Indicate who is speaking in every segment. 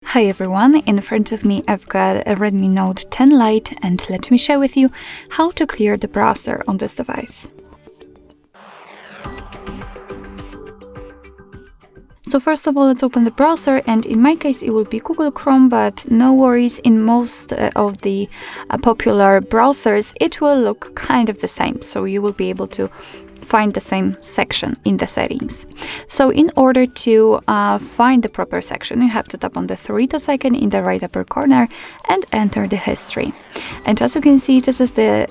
Speaker 1: Hi everyone, in front of me I've got a Redmi Note 10 Lite and let me share with you how to clear the browser on this device. So first of all, let's open the browser, and in my case it will be Google Chrome, but no worries, in most of the popular browsers it will look kind of the same, so you will be able to find the same section in the settings. So in order to find the proper section, you have to tap on the three dots icon in the right upper corner and enter the history. And as you can see, this is the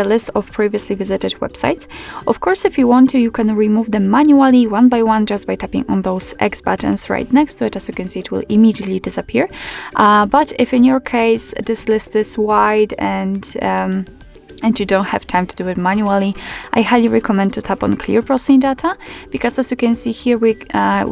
Speaker 1: list of previously visited websites. Of course, if you want to, you can remove them manually one by one just by tapping on those X buttons right next to it. As you can see, it will immediately disappear. But if in your case this list is wide and you don't have time to do it manually, I highly recommend to tap on Clear Browsing Data, because as you can see here, we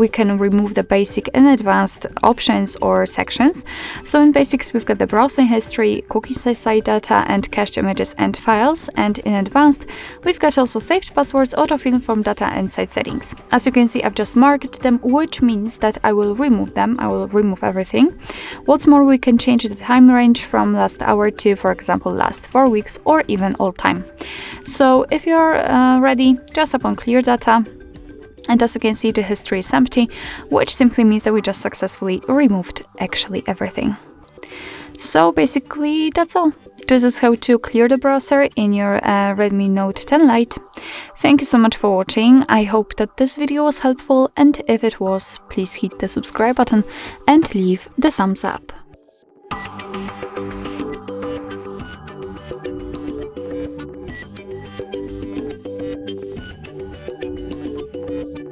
Speaker 1: can remove the basic and advanced options or sections. So in basics, we've got the browsing history, cookie site data, and cached images and files. And in advanced, we've got also saved passwords, autofill from data, and site settings. As you can see, I've just marked them, which means that I will remove them. I will remove everything. What's more, we can change the time range from last hour to, for example, last 4 weeks, or even all time. So if you're ready, just tap on Clear Data, and as you can see, the history is empty, which simply means that we just successfully removed actually everything. So basically that's all. This is how to clear the browser in your Redmi Note 10 Lite. Thank you so much for watching. I hope that this video was helpful, and if it was, please hit the subscribe button and leave the thumbs up.